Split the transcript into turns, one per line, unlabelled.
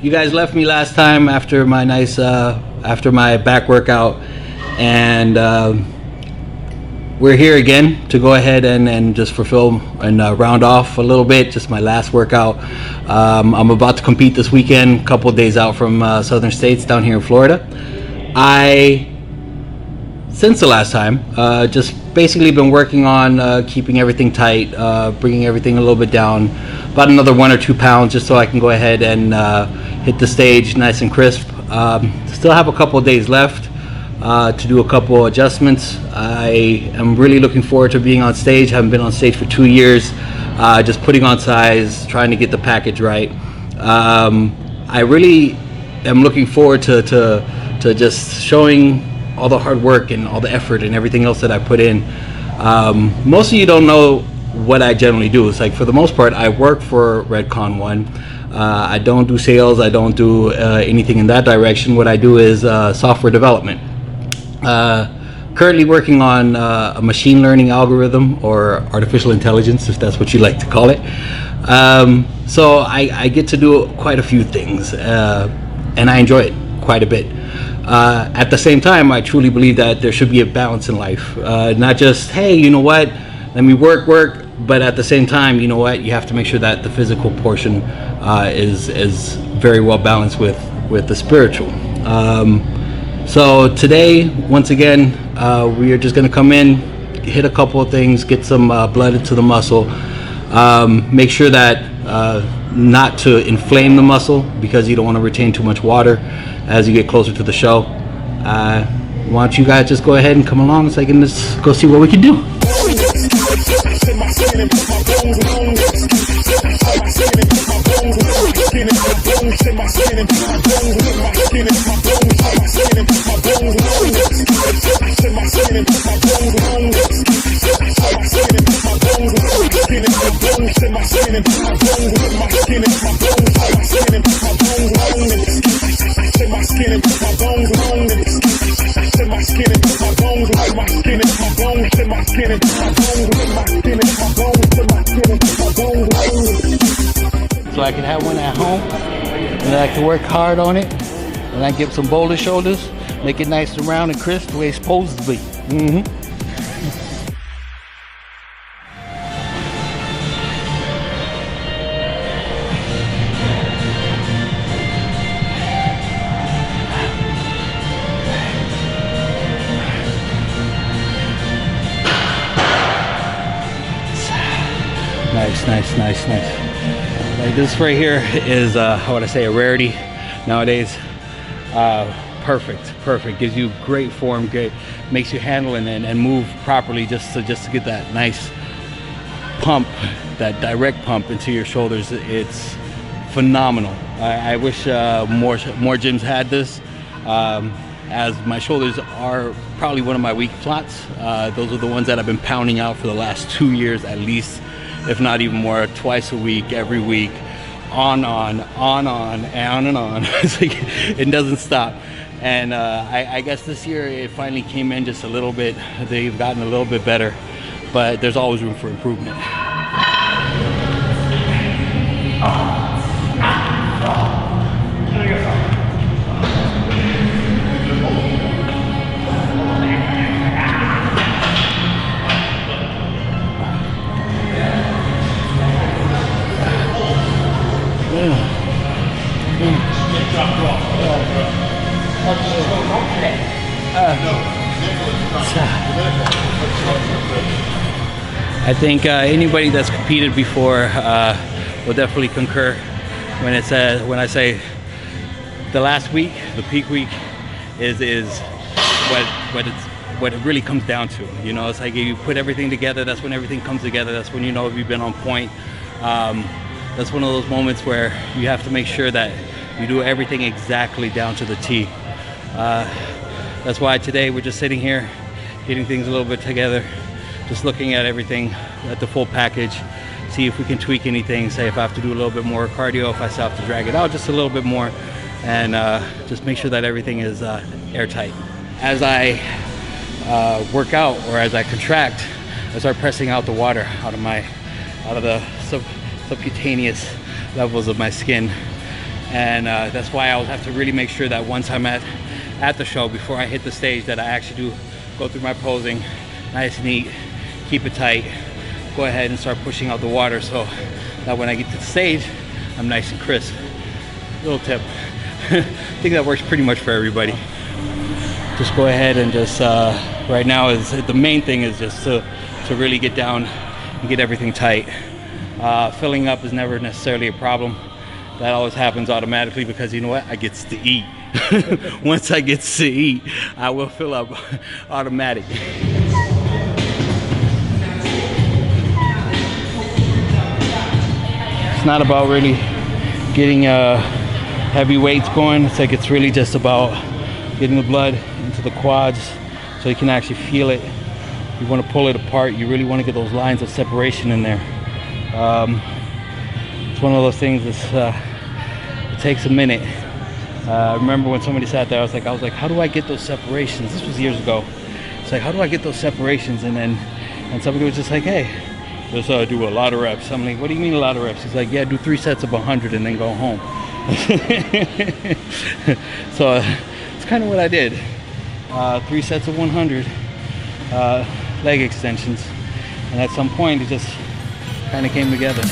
You guys left me last time after my after my back workout, and we're here again to go ahead and just fulfill and round off a little bit. Just my last workout. I'm about to compete this weekend, a couple of days out from Southern States down here in Florida. Since the last time, just basically been working on keeping everything tight, bringing everything a little bit down, about another 1 or 2 pounds, just so I can go ahead and hit the stage nice and crisp. Still have a couple of days left to do a couple adjustments. I am really looking forward to being on stage. Haven't been on stage for 2 years, just putting on size, trying to get the package right. I really am looking forward to just showing all the hard work and all the effort and everything else that I put in. Most of you don't know what I generally do. It's like, for the most part, I work for Redcon One. I don't do sales. I don't do anything in that direction. What I do is software development. Currently working on a machine learning algorithm, or artificial intelligence, if that's what you like to call it. So I get to do quite a few things, and I enjoy it quite a bit. At the same time, I truly believe that there should be a balance in life. Not just, hey, you know what, let me work, but at the same time, you know what, you have to make sure that the physical portion is very well balanced with the spiritual. So today, once again, we are just going to come in, hit a couple of things, get some blood into the muscle, make sure that not to inflame the muscle, because you don't want to retain too much water as you get closer to the show. Why don't you guys just go ahead and come along so I can just go see what we can do. So I can have one at home, and I can work hard on it, and I get some boulder shoulders, make it nice and round and crisp the way it's supposed to be. Nice. Like this right here is, how would I say, a rarity nowadays. Perfect. Gives you great form, makes you handle and move properly, just to get that nice pump, that direct pump into your shoulders. It's phenomenal. I wish more gyms had this, as my shoulders are probably one of my weak spots. Those are the ones that I've been pounding out for the last 2 years at least, if not even more, twice a week, every week, on and on. It's like, it doesn't stop. And I guess this year it finally came in just a little bit. They've gotten a little bit better, but there's always room for improvement. I think anybody that's competed before will definitely concur when I say the last week, the peak week, is what it really comes down to. You know, it's like you put everything together. That's when everything comes together. That's when you know you've been on point. That's one of those moments where you have to make sure that you do everything exactly down to the T. That's why today we're just sitting here, getting things a little bit together, just looking at everything, at the full package, see if we can tweak anything, say if I have to do a little bit more cardio, if I still have to drag it out just a little bit more, and just make sure that everything is airtight. As I work out, or as I contract, I start pressing out the water out of the subcutaneous levels of my skin, and that's why I'll have to really make sure that once I'm at the show, before I hit the stage, that I actually do go through my posing nice and neat, keep it tight, go ahead and start pushing out the water so that when I get to the stage, I'm nice and crisp. Little tip. I think that works pretty much for everybody. Just go ahead and just right now is the main thing is just to really get down and get everything tight. Filling up is never necessarily a problem. That always happens automatically because you know what? I gets to eat. Once I get to eat, I will fill up automatic. It's not about really getting heavy weights going. It's like it's really just about getting the blood into the quads so you can actually feel it. You want to pull it apart. You really want to get those lines of separation in there. It's one of those things that's it takes a minute. I remember when somebody sat there, I was like, how do I get those separations? This was years ago. It's like, how do I get those separations? And somebody was just like, hey, just do a lot of reps. I'm like, what do you mean a lot of reps? He's like, yeah, do 3 sets of 100 and then go home. So it's kind of what I did. 3 sets of 100 leg extensions, and at some point it just kind of came together.